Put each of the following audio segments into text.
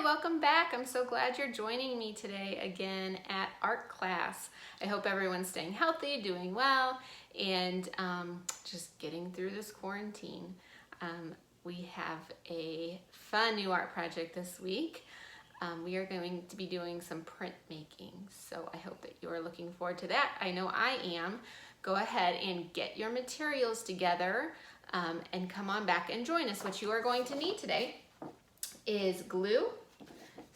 welcome back. I'm so glad you're joining me today again at art class. I hope everyone's staying healthy, doing well, and just getting through this quarantine. We have a fun new art project this week. We are going to be doing some printmaking, so I hope that you are looking forward to that. I know I am. Go ahead and get your materials together and come on back and join us. What you are going to need today is glue,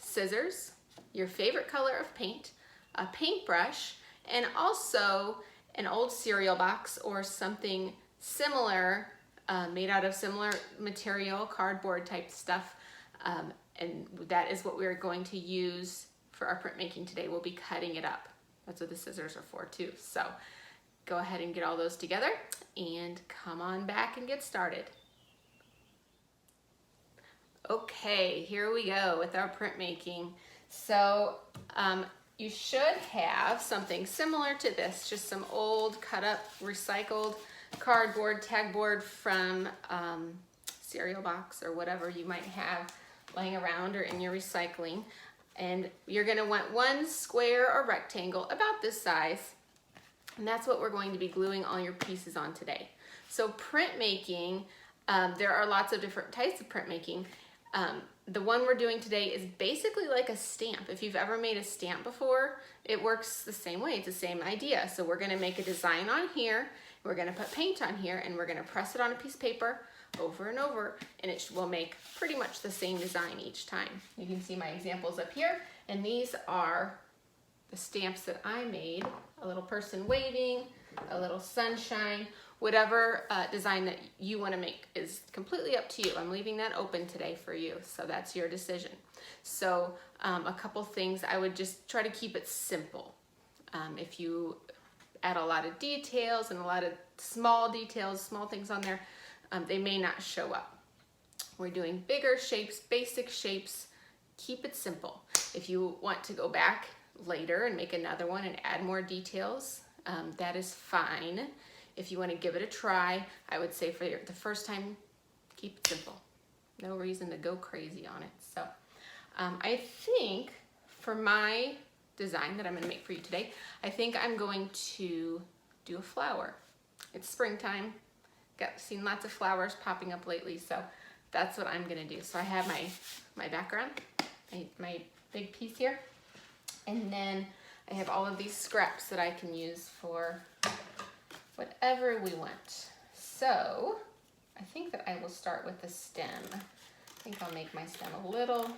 scissors, your favorite color of paint, a paintbrush, and also an old cereal box or something similar, made out of similar material, cardboard type stuff. And that is what we're going to use for our printmaking today. We'll be cutting it up. That's what the scissors are for too. So go ahead and get all those together and come on back and get started. Okay, here we go with our printmaking. So you should have something similar to this, just some old cut up recycled cardboard, tagboard from cereal box or whatever you might have laying around or in your recycling. And you're gonna want one square or rectangle about this size, and that's what we're going to be gluing all your pieces on today. So printmaking, there are lots of different types of printmaking. The one we're doing today is basically like a stamp. If you've ever made a stamp before, it works the same way. It's the same idea. So we're gonna make a design on here, we're gonna put paint on here, and we're gonna press it on a piece of paper over and over, and it will make pretty much the same design each time. You can see my examples up here, and these are the stamps that I made. A little person waving, a little sunshine, whatever design that you want to make is completely up to you. I'm leaving that open today for you, so that's your decision. So a couple things, I would just try to keep it simple. If you add a lot of details and a lot of small details, small things on there, they may not show up. We're doing bigger shapes, basic shapes. Keep it simple. If you want to go back later and make another one and add more details, that is fine. If you want to give it a try, I would say for the first time, keep it simple. No reason to go crazy on it. So I think for my design that I'm going to make for you today, I think I'm going to do a flower. It's springtime. Seen lots of flowers popping up lately, so that's what I'm going to do. So I have my background, my big piece here, and then I have all of these scraps that I can use for whatever we want. So I think that I will start with the stem. I think I'll make my stem a little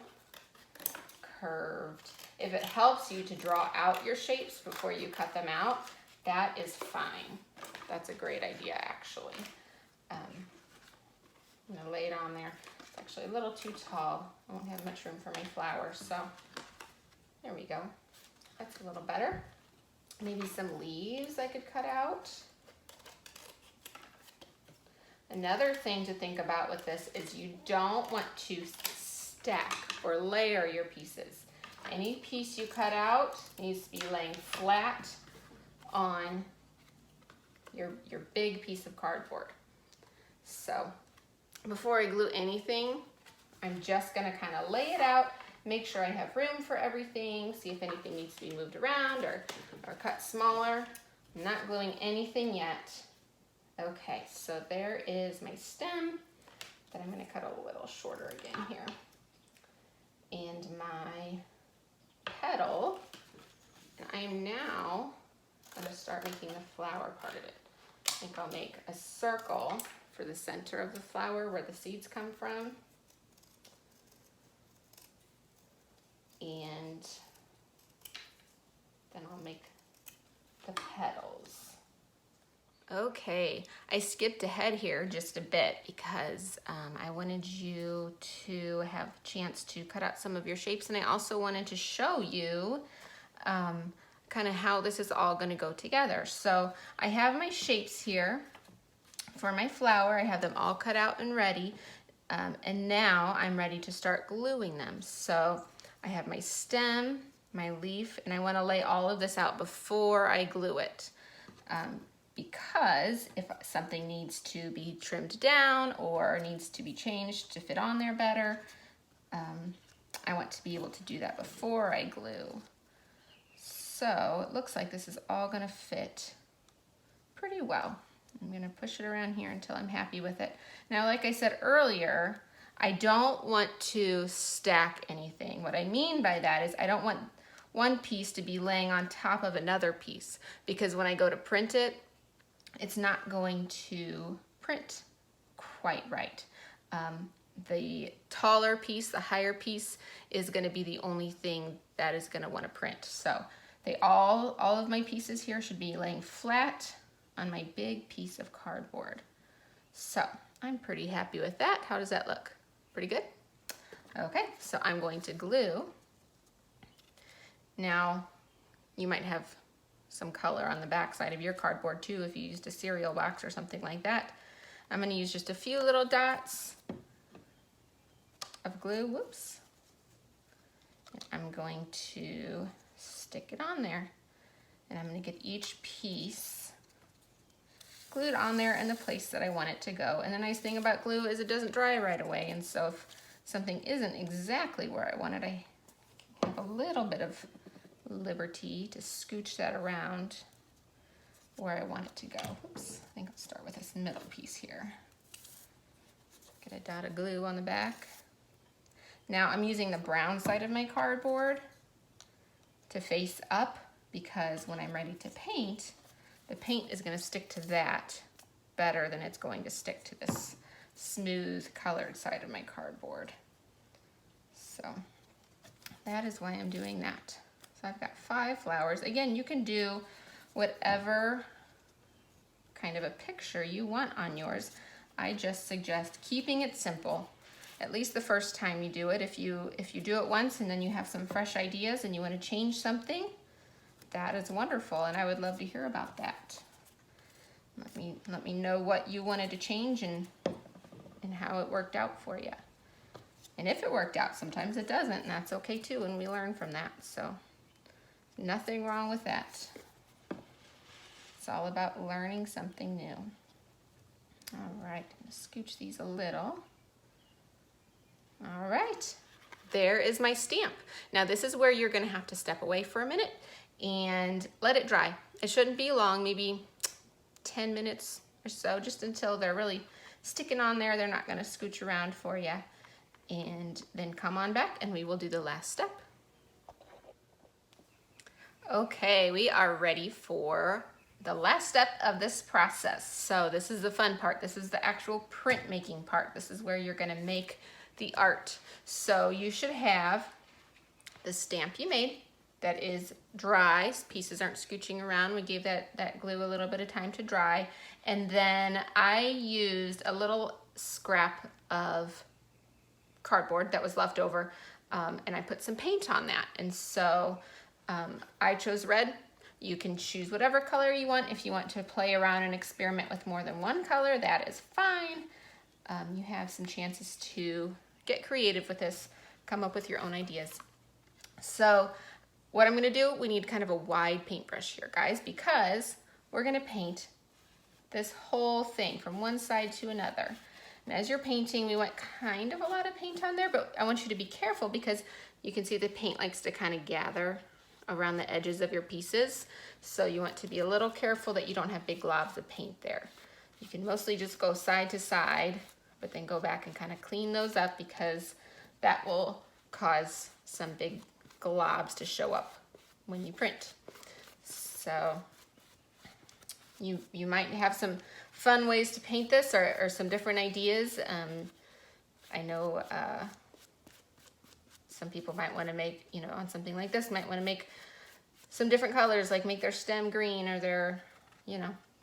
curved. If it helps you to draw out your shapes before you cut them out, that is fine. That's a great idea, actually. I'm gonna lay it on there. It's actually a little too tall. I won't have much room for my flowers, so there we go. That's a little better. Maybe some leaves I could cut out. Another thing to think about with this is you don't want to stack or layer your pieces. Any piece you cut out needs to be laying flat on your big piece of cardboard. So before I glue anything, I'm just gonna kind of lay it out, make sure I have room for everything, see if anything needs to be moved around or cut smaller. I'm not gluing anything yet. Okay, so there is my stem that I'm gonna cut a little shorter again here. And my petal, and I am now gonna start making the flower part of it. I think I'll make a circle for the center of the flower where the seeds come from. And then I'll make the petals. Okay, I skipped ahead here just a bit because I wanted you to have a chance to cut out some of your shapes, and I also wanted to show you kind of how this is all going to go together. So I have my shapes here for my flower. I have them all cut out and ready, and now I'm ready to start gluing them. So I have my stem, my leaf, and I want to lay all of this out before I glue it, because if something needs to be trimmed down or needs to be changed to fit on there better, I want to be able to do that before I glue. So it looks like this is all gonna fit pretty well. I'm gonna push it around here until I'm happy with it. Now, like I said earlier, I don't want to stack anything. What I mean by that is I don't want one piece to be laying on top of another piece, because when I go to print it, it's not going to print quite right. The taller piece, the higher piece, is going to be the only thing that is going to want to print. So all of my pieces here should be laying flat on my big piece of cardboard. So I'm pretty happy with that. How does that look? Pretty good? Okay, so I'm going to glue. Now, you might have some color on the back side of your cardboard too if you used a cereal box or something like that. I'm going to use just a few little dots of glue. Whoops. And I'm going to stick it on there. And I'm going to get each piece glued on there in the place that I want it to go. And the nice thing about glue is it doesn't dry right away. And so if something isn't exactly where I want it, I have a little bit of liberty to scooch that around where I want it to go. Oops, I think I'll start with this middle piece here. Get a dot of glue on the back. Now I'm using the brown side of my cardboard to face up, because when I'm ready to paint, the paint is going to stick to that better than it's going to stick to this smooth colored side of my cardboard. So that is why I'm doing that. So I've got 5 flowers. Again, you can do whatever kind of a picture you want on yours. I just suggest keeping it simple, at least the first time you do it. If you do it once and then you have some fresh ideas and you want to change something, that is wonderful, and I would love to hear about that. Let me know what you wanted to change and how it worked out for you. And if it worked out, sometimes it doesn't, and that's okay too, and we learn from that. So nothing wrong with that. It's all about learning something new. All right, I'm gonna scooch these a little. All right, there is my stamp. Now this is where you're gonna have to step away for a minute and let it dry. It shouldn't be long, maybe 10 minutes or so, just until they're really sticking on there. They're not gonna scooch around for you. And then come on back and we will do the last step. Okay, we are ready for the last step of this process. So this is the fun part. This is the actual printmaking part. This is where you're gonna make the art. So you should have the stamp you made that is dry. Pieces aren't scooching around. We gave that glue a little bit of time to dry. And then I used a little scrap of cardboard that was left over, and I put some paint on that. And so I chose red. You can choose whatever color you want. If you want to play around and experiment with more than one color, that is fine. You have some chances to get creative with this, come up with your own ideas. So what I'm gonna do, we need kind of a wide paintbrush here, guys, because we're gonna paint this whole thing from one side to another. And as you're painting, we want kind of a lot of paint on there, but I want you to be careful because you can see the paint likes to kind of gather around the edges of your pieces. So you want to be a little careful that you don't have big globs of paint there. You can mostly just go side to side, but then go back and kind of clean those up, because that will cause some big globs to show up when you print. So you might have some fun ways to paint this, or some different ideas. I know some people might want to make, on something like this, might want to make some different colors, like make their stem green, or their,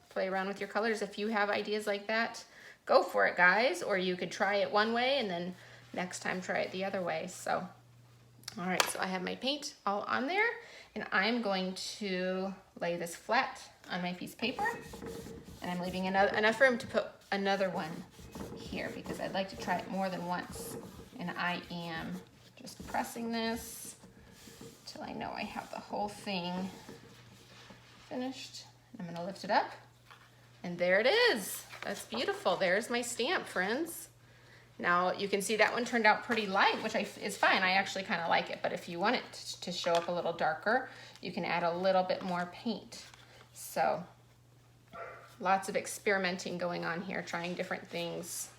play around with your colors. If you have ideas like that, go for it, guys. Or you could try it one way and then next time try it the other way. So, all right, so I have my paint all on there, and I'm going to lay this flat on my piece of paper, and I'm leaving enough room to put another one here because I'd like to try it more than once. And I am just pressing this till I know I have the whole thing finished. I'm gonna lift it up, and there it is. That's beautiful. There's my stamp, friends. Now you can see that one turned out pretty light, which is fine. I actually kind of like it, but if you want it to show up a little darker, you can add a little bit more paint. So lots of experimenting going on here, trying different things.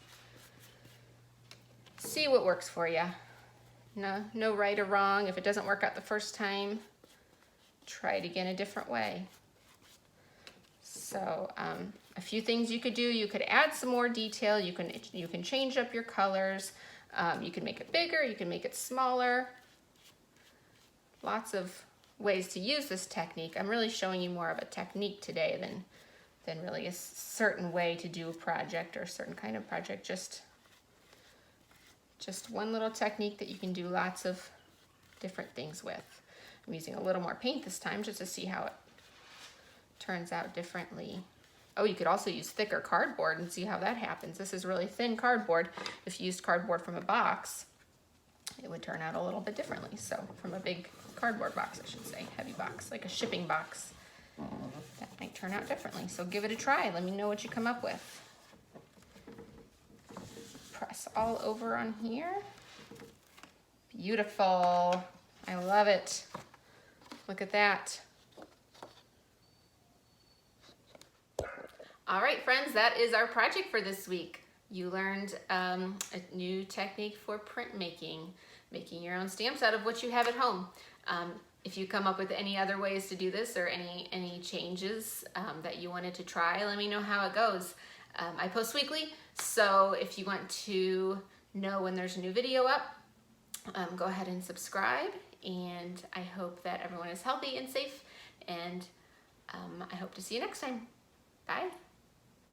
See what works for you. No right or wrong. If it doesn't work out the first time, try it again a different way. So a few things you could do. You could add some more detail. You can change up your colors. You can make it bigger. You can make it smaller. Lots of ways to use this technique. I'm really showing you more of a technique today than really a certain way to do a project or a certain kind of project. Just one little technique that you can do lots of different things with. I'm using a little more paint this time just to see how it turns out differently. Oh, you could also use thicker cardboard and see how that happens. This is really thin cardboard. If you used cardboard from a box, it would turn out a little bit differently. So from a big cardboard box, I should say, heavy box, like a shipping box, that might turn out differently. So give it a try. Let me know what you come up with. Press all over on here. Beautiful. I love it. Look at that. All right, friends, that is our project for this week. You learned a new technique for printmaking, making your own stamps out of what you have at home. If you come up with any other ways to do this or any changes that you wanted to try, let me know how it goes. I post weekly, so if you want to know when there's a new video up, go ahead and subscribe. And I hope that everyone is healthy and safe, and I hope to see you next time. Bye.